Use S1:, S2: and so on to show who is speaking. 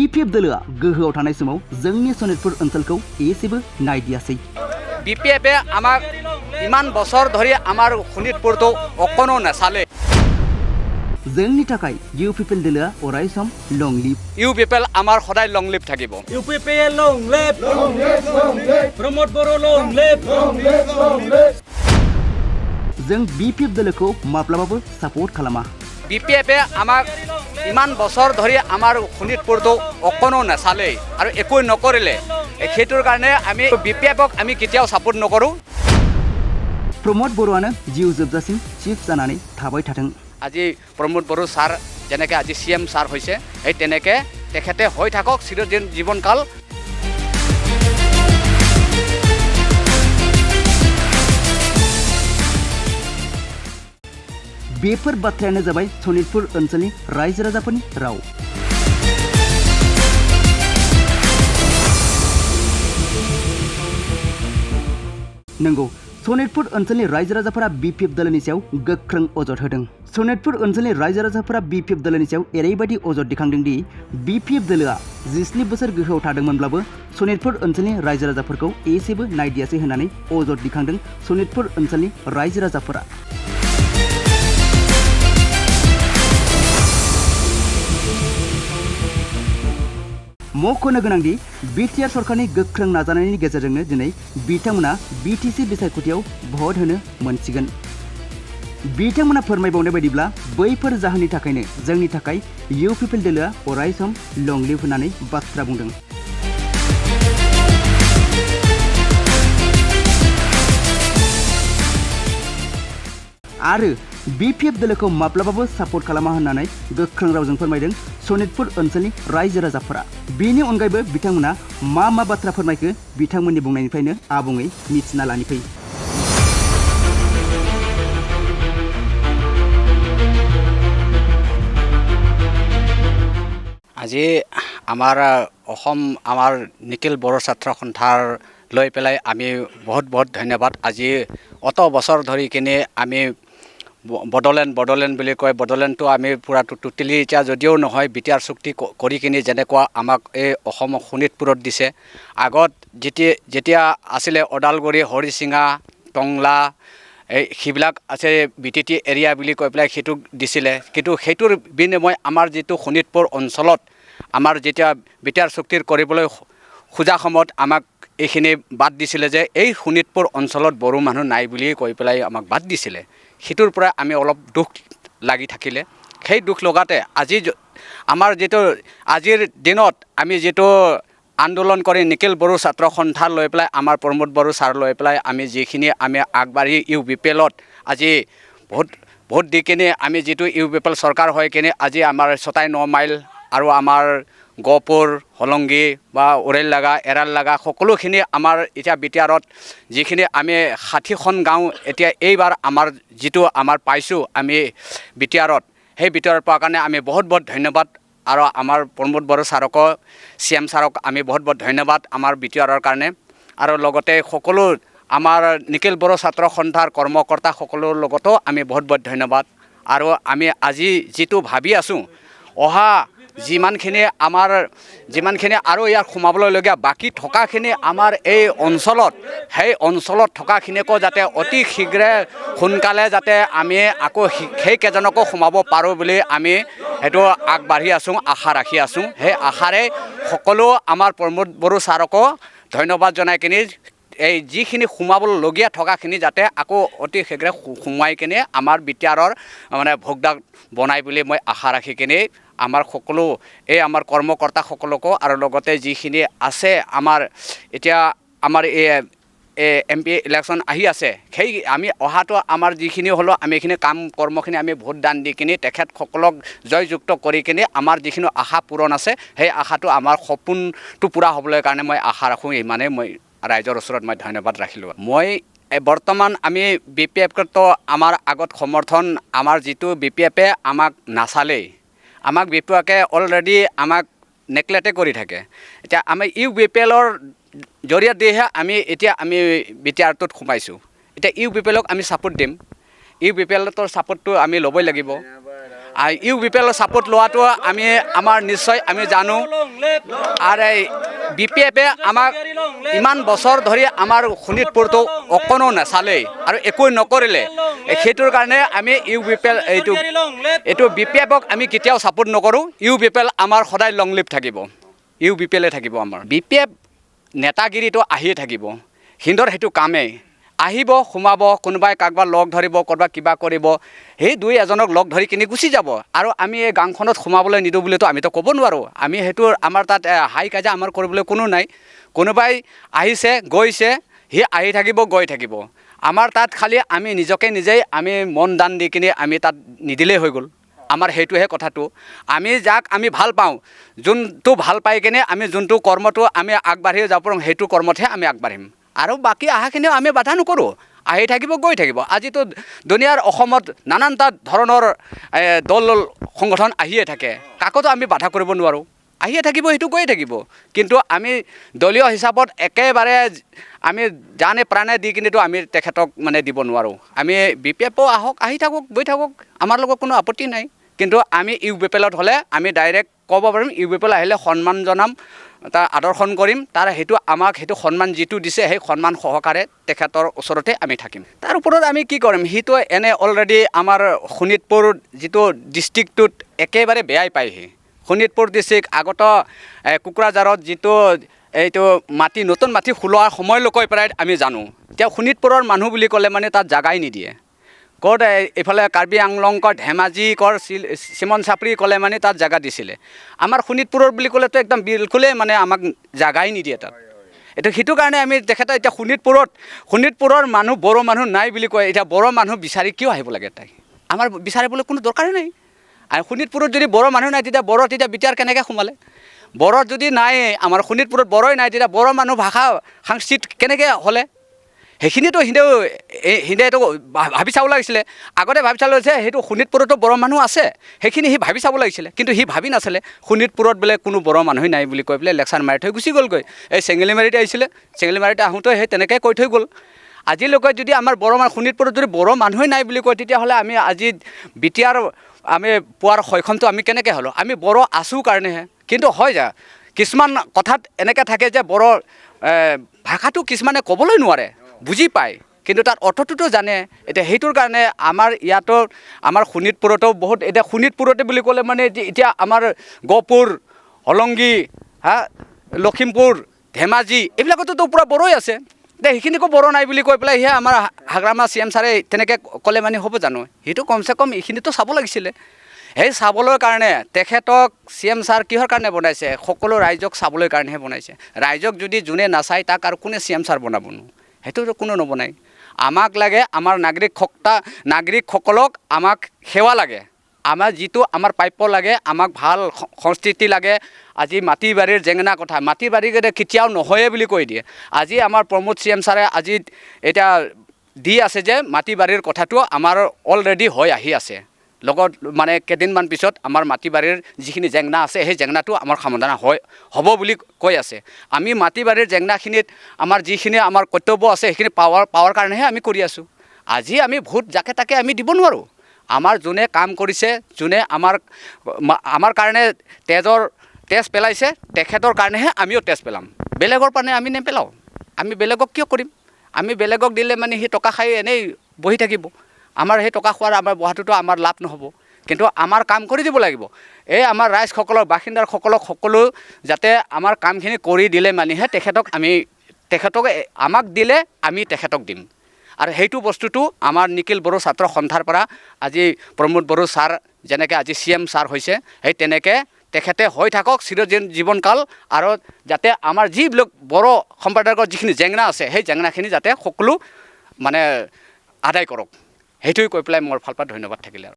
S1: BPF दोलोआ गोहोआव थानाय समाव जोंनि सनितपुर ओनसोलखौ एसेबो नायदियासै।
S2: BPF আমাক ইমান বছৰ ধৰি আমাৰ শোণিতপুৰটো অকণো নাচালে।
S1: जोंनि थाखाय UPPL दोलोआ अराय सम लং लिभ।
S2: UPPL আমাৰ সদায় লং লিভ থাকিব।
S3: UPPL লং লিভ, प्रमोद बर' লং লিভ।
S1: जों BPF दोलोखौ माब्लाबाबो सापर्ट खालामा।
S2: BPF আমাক ইমান বছৰ ধৰি আমাৰ শোণিতপুৰটো অকণো নাচালে আৰু একো নকৰিলে। সেইটোৰ কাৰণে আমি BPFক আমি কেতিয়াও সাপোৰ্ট নকৰোঁ।
S1: प्रमोद बर'आनो जिउ जोबजासिम चिफ जानानै थाबाय थाथों।
S2: আজি प्रमोद बर' ছাৰ যেনেকৈ আজি CM ছাৰ হৈছে এই তেনেকৈ তেখেতে হৈ থাকক চিৰদিন জীৱনকাল।
S1: बेफोर बाथ्रायानो जाबाय सनितपुर ओनसोलनि रायजो राजाफोरनि राव। नंगौ सनितपुर ओनसोलनि रायजो राजाफोरा BPF दोलोनि सायाव गोख्रों अजद होदों। सनितपुर ओनसोलनि रायजो राजाफोरा BPF दोलोनि सायाव एरैबायदि अजद दिखांदों दि BPF दोलोआ 19 बोसोर गोहोआव थादोंमोनब्लाबो सनितपुर ओनसोलनि रायजो राजाफोरखौ एसेबो नायदियासै होननानै अजद दिखांदों सनितपुर ओनसोलनि रायजो राजाफोरा। मख'नो गोनांदि BTR सरकारनि गोख्रों नाजानायनि गेजेरजोंनो दिनै बिथांमोना BTC बिसायख'थियाव भट होनो मोनसिगोन। बिथांमोना फोरमायबावनाय बायदिब्ला बैफोर जाहोननि थाखायनो जोंनि थाखाय UPPL दोलोआ अराय सम लं लिभ होननानै बाथ्रा बुंदों। आरो BPF दोलोखौ माब्लाबाबो सापर्ट खालामा होननानै गोख्रों रावजों फोरमायदों सनितपुर ओनसोलनि रायजो राजाफोरा। बेनि अनगायैबो बिथांमोना मा बाथ्रा फोरमायखो बिथांमोननि बुंनायनिफ्रायनो आबुङै मिथिना लानि फै।
S2: আজি আমাৰ অসম আমাৰ নিখিল বড়ো ছাত্ৰ সন্থাৰ লৈ পেলাই আমি বহুত ধন্যবাদ। আজি অত বছৰ ধৰি কিনে আমি বড়োলেণ্ড বুলি কয়, বড়োলেণ্ডটো আমি পুৰা টোটেলি এতিয়া যদিও নহয় BTR চুক্তি কৰি কিনে যেনেকুৱা আমাক এই অসম শোণিতপুৰত দিছে। আগত যেতিয়া আছিলে ওদালগুৰি, হৰিচিঙা, টংলা এই সেইবিলাক আছে BTT এৰিয়া বুলি কৈ পেলাই সেইটো দিছিলে। কিন্তু সেইটোৰ বিনিময় আমাৰ যিটো শোণিতপুৰ অঞ্চলত আমাৰ যেতিয়া BTR চুক্তিৰ কৰিবলৈ খোজা সময়ত আমাক এইখিনি বাদ দিছিলে যে এই শোণিতপুৰ অঞ্চলত বড়ো মানুহ নাই বুলি কৈ পেলাই আমাক বাদ দিছিলে। সেইটোৰ পৰা আমি অলপ দুখ লাগি থাকিলে। সেই দুখ লগাতে আজি আমাৰ যিটো আজিৰ দিনত আমি যিটো আন্দোলন কৰি নিখিল বড়ো ছাত্ৰ সন্থা লৈ পেলাই আমাৰ প্ৰমোদ বড়ো ছাৰ লৈ পেলাই আমি যিখিনি আমি আগবাঢ়ি UPPLত আজি ভোট দি কিনে আমি যিটো UPPL চৰকাৰ হৈ কিনে আজি আমাৰ ৯ মাইল আৰু আমাৰ গহপুৰ, হলংগী বা উৰেল লগা, এৰাল লগা সকলোখিনি আমাৰ এতিয়া BTRত যিখিনি আমি ৬০খন গাঁও এতিয়া এইবাৰ আমাৰ যিটো আমাৰ পাইছোঁ আমি BTRত সেই BTR পোৱাৰ কাৰণে আমি বহুত ধন্যবাদ। আৰু আমাৰ প্ৰমোদ বড়ো ছাৰকো CM ছাৰক আমি বহুত ধন্যবাদ আমাৰ BTRৰ কাৰণে। আৰু লগতে সকলো আমাৰ নিখিল বড়ো ছাত্ৰ সন্থাৰ কৰ্মকৰ্তা সকলৰ লগতো আমি বহুত ধন্যবাদ। আৰু আমি আজি যিটো ভাবি আছোঁ অহা যিমানখিনি আৰু ইয়াৰ সোমাবলৈলগীয়া বাকী থকাখিনি আমাৰ এই অঞ্চলত সেই অঞ্চলত থকাখিনিকো যাতে অতি শীঘ্ৰে সোনকালে যাতে আমি আকৌ সেই কেইজনকো সোমাব পাৰোঁ বুলি আমি সেইটো আগবাঢ়ি আছোঁ, আশা ৰাখি আছোঁ। সেই আশাৰে সকলো আমাৰ প্ৰমোদ বড়ো ছাৰকো ধন্যবাদ জনাই কিনে এই যিখিনি সোমাবলগীয়া থকাখিনি যাতে আকৌ অতি শীঘ্ৰে সোমাই কিনে আমাৰ BTRৰ মানে ভোগদান বনাই বুলি মই আশা ৰাখি কিনে আমাৰ সকলো এই আমাৰ কৰ্মকৰ্তাসকলকো আৰু লগতে যিখিনি আছে আমাৰ এতিয়া আমাৰ এই MP ইলেকশ্যন আহি আছে সেই আমি অহাটো আমাৰ যিখিনি হ'লেও আমি এইখিনি কৰ্মখিনি আমি ভোটদান দি কিনে তেখেতসকলক জয়যুক্ত কৰি কিনে আমাৰ যিখিনি আশা পূৰণ আছে সেই আশাটো আমাৰ সপোনটো পূৰা হ'বলৈ কাৰণে মই আশা ৰাখোঁ। ইমানে মই ৰাইজৰ ওচৰত মই ধন্যবাদ ৰাখিলোঁ। মই বৰ্তমান আমি BPFতো আমাৰ আগত সমৰ্থন আমাৰ যিটো BPFে আমাক নাচালেই, আমাক BPFে অলৰেডি আমাক নেগলেক্ট কৰি থাকে। এতিয়া আমি UPPLৰ জৰিয়তেহে আমি এতিয়া আমি BTRটোত সোমাইছোঁ। এতিয়া UPPLক আমি ছাপোৰ্ট দিম, UPPLৰ ছাপোৰ্টটো আমি ল'বই লাগিব। UPPL ছাপোৰ্ট লোৱাটো আমি আমাৰ নিশ্চয় আমি জানো আৰু এই BPF-এ আমাক ইমান বছৰ ধৰি আমাৰ শোণিতপুৰটো অকণো নাচালেই আৰু একো নকৰিলে সেইটোৰ কাৰণে আমি UPPL এইটো BPF-ক আমি কেতিয়াও ছাপোৰ্ট নকৰোঁ UPPL আমাৰ সদায় লং লিভ থাকিব UPPL-এ থাকিব আমাৰ BPF নেতাগিৰিটো আহিয়ে থাকিব সিন্দৰ সেইটো কামেই আহিব সোমাব কোনোবাই কাকবাৰ লগ ধৰিব ক'ৰবাত কিবা কৰিব সেই দুই এজনক লগ ধৰি কিনি গুচি যাব আৰু আমি এই গাঁওখনত সোমাবলৈ নিদিওঁ বুলিতো আমিতো ক'ব নোৱাৰোঁ আমি সেইটো আমাৰ তাত হাই কাজিয়া আমাৰ কৰিবলৈ কোনো নাই কোনোবাই আহিছে গৈছে সি আহি থাকিব গৈ থাকিব আমাৰ তাত খালি আমি নিজকে নিজেই আমি মন দান দি কিনি আমি তাত নিদিলেই হৈ গ'ল আমাৰ সেইটোহে কথাটো আমি যাক আমি ভাল পাওঁ যোনটো ভাল পাই কিনে আমি যোনটো কৰ্মটো আমি আগবাঢ়ি যাব পাৰোঁ সেইটো কৰ্মতহে আমি আগবাঢ়িম আৰু বাকী আহাখিনিও আমি বাধা নকৰোঁ আহি থাকিব গৈ থাকিব আজিতো দুনিয়াৰ অসমত নানানটা ধৰণৰ দল সংগঠন আহিয়ে থাকে কাকতো আমি বাধা কৰিব নোৱাৰোঁ আহিয়ে থাকিব সেইটো গৈয়ে থাকিব কিন্তু আমি দলীয় হিচাপত একেবাৰে আমি জানে প্ৰাণে দি কিনিতো আমি তেখেতক মানে দিব নোৱাৰোঁ আমি BPF-ও আহক আহি থাকক গৈ থাকক আমাৰ লগত কোনো আপত্তি নাই কিন্তু আমি UPPL-ত হ'লে আমি ডাইৰেক্ট ক'ব পাৰিম UPPL আহিলে সন্মান জনাম তাৰ আদৰ্শন কৰিম তাৰ সেইটো আমাক সেইটো সন্মান যিটো দিছে সেই সন্মান সহকাৰে তেখেতৰ ওচৰতে আমি থাকিম তাৰ ওপৰত আমি কি কৰিম সিটো এনে অলৰেডি আমাৰ শোণিতপুৰ যিটো ডিষ্ট্ৰিক্টটোত একেবাৰে বেয়াই পায়হি শোণিতপুৰ ডিষ্ট্ৰিক্ট আগত কোকৰাঝাৰত যিটো এইটো মাটি নতুন মাটি খোলোৱাৰ সময়লৈকে প্ৰায় আমি জানো এতিয়া শোণিতপুৰৰ মানুহ বুলি ক'লে মানে তাত জাগাই নিদিয়ে ক'ত এইফালে কাৰ্বি আংলংকৰ ধেমাজিকৰ চিমন চাপৰি ক'লে মানে তাত জাগা দিছিলে আমাৰ শোণিতপুৰৰ বুলি ক'লেতো একদম বিলকুলেই মানে আমাক জাগাই নিদিয়ে তাত এইটো সেইটো কাৰণে আমি তেখেতে এতিয়া শোণিতপুৰৰ মানুহ বড়ো মানুহ নাই বুলি কয় এতিয়া বড়ো মানুহ বিচাৰি কিয় আহিব লাগে তাই আমাৰ বিচাৰিবলৈ কোনো দৰকাৰেই নাই আৰু শোণিতপুৰত যদি বড়ো মানুহ নাই তেতিয়া বড়ো তেতিয়া বিটিআৰ কেনেকৈ সোমালে বড়ো যদি নাই আমাৰ শোণিতপুৰত বড়োই নাই তেতিয়া বড়ো মানুহ ভাষা সাংস্কৃত কেনেকৈ হ'লে সেইখিনিতো সিহঁতেতো ভাবি চাব লাগিছিলে আগতে ভাবি চাব লাগিছে সেইটো শোণিতপুৰতো বড়ো মানুহ আছে সেইখিনি সি ভাবি চাব লাগিছিলে কিন্তু সি ভাবি নাচালে শোণিতপুৰত বোলে কোনো বড়ো মানুহেই নাই বুলি কৈ পেলাই ইলেকশ্যন মাৰি থৈ গুচি গ'লগৈ এই চেঙেলিমাৰিতে আহিছিলে চেঙেলিমাৰিতে আহোঁতে সেই তেনেকৈ কৈ থৈ গ'ল আজিলৈকে যদি আমাৰ বড়ো মানুহ শোণিতপুৰত যদি বড়ো মানুহেই নাই বুলি কয় তেতিয়াহ'লে আমি আজি বিটিআৰ আমি পোৱাৰ সক্ষমটো আমি কেনেকৈ হ'লোঁ আমি বড়ো আছোঁ কাৰণেহে কিন্তু হয় যা কিছুমান কথাত এনেকৈ থাকে যে বড়ো ভাষাটো কিছুমানে ক'বলৈ নোৱাৰে বুজি পায় কিন্তু তাৰ অৰ্থটোতো জানে এতিয়া সেইটোৰ কাৰণে আমাৰ ইয়াতো আমাৰ শোণিতপুৰতো বহুত এতিয়া শোণিতপুৰতে বুলি ক'লে মানে এতিয়া আমাৰ গহপুৰ হলংগী লখিমপুৰ ধেমাজি এইবিলাকতো পূৰা বড়োই আছে এতিয়া সেইখিনিকো বড়ো নাই বুলি কৈ পেলাই সেয়া আমাৰ হাগ্ৰামা CM ছাৰে তেনেকৈ ক'লে মানে হ'ব জানো সেইটো কমচে কম এইখিনিতো চাব লাগিছিলে সেই চাবলৈ কাৰণে তেখেতক CM ছাৰ কিহৰ কাৰণে বনাইছে সকলো ৰাইজক চাবলৈ কাৰণেহে বনাইছে ৰাইজক যদি যোনে নাচায় তাক আৰু কোনে CM ছাৰ বনাবনো সেইটো কোনো নবনায় আমাক লাগে আমাৰ নাগৰিকসকলক আমাক সেৱা লাগে আমাৰ যিটো আমাৰ প্ৰাপ্য লাগে আমাক ভাল সংস্কৃতি লাগে আজি মাটি বাৰীৰ জেঙেনা কথা মাটি বাৰী কেতিয়াও নহয়ে বুলি কৈ দিয়ে আজি আমাৰ প্ৰমোদ CM ছাৰে আজি এতিয়া দি আছে যে মাটি বাৰীৰ কথাটো আমাৰ অলৰেডি হৈ আহি আছে লগত মানে কেইদিনমান পিছত আমাৰ মাটি বাৰীৰ যিখিনি জেংনা আছে সেই জেংনাটো আমাৰ সমাধান হ'ব বুলি কৈ আছে আমি মাটি বাৰীৰ জেংনাখিনিত আমাৰ যিখিনি আমাৰ কৰ্তব্য আছে সেইখিনি পাৱাৰ কাৰণেহে আমি কৰি আছোঁ আজি আমি ভোট যাকে তাকে আমি দিব নোৱাৰোঁ আমাৰ যোনে কাম কৰিছে যোনে আমাৰ কাৰণে তেজ পেলাইছে তেখেতৰ কাৰণেহে আমিও তেজ পেলাম বেলেগৰ কাৰণে আমি নেপেলাওঁ আমি বেলেগক কিয় কৰিম আমি বেলেগক দিলে মানে সেই টকা খাই এনেই বহি থাকিব আমাৰ সেই টকা খোৱাৰ আমাৰ বহাটোতো আমাৰ লাভ নহ'ব কিন্তু আমাৰ কাম কৰি দিব লাগিব এই আমাৰ ৰাইজসকলক বাসিন্দাসকলক সকলো যাতে আমাৰ কামখিনি কৰি দিলে মানেহে তেখেতক আমাক দিলে আমি তেখেতক দিম আৰু সেইটো বস্তুটো আমাৰ নিখিল বড়ো ছাত্ৰ সন্থাৰ পৰা আজি প্ৰমোদ বড়ো ছাৰ যেনেকৈ আজি CM ছাৰ হৈছে সেই তেনেকৈ তেখেতে হৈ থাকক জীৱনকাল আৰু যাতে আমাৰ যিবিলাক বড়ো সম্প্ৰদায়ৰ যিখিনি জেংনা আছে সেই জেংনাখিনি যাতে সকলো মানে আদায় কৰক সেইটোৱে কৈ পেলাই মোৰ ফালৰ পৰা ধন্যবাদ থাকিলে আৰু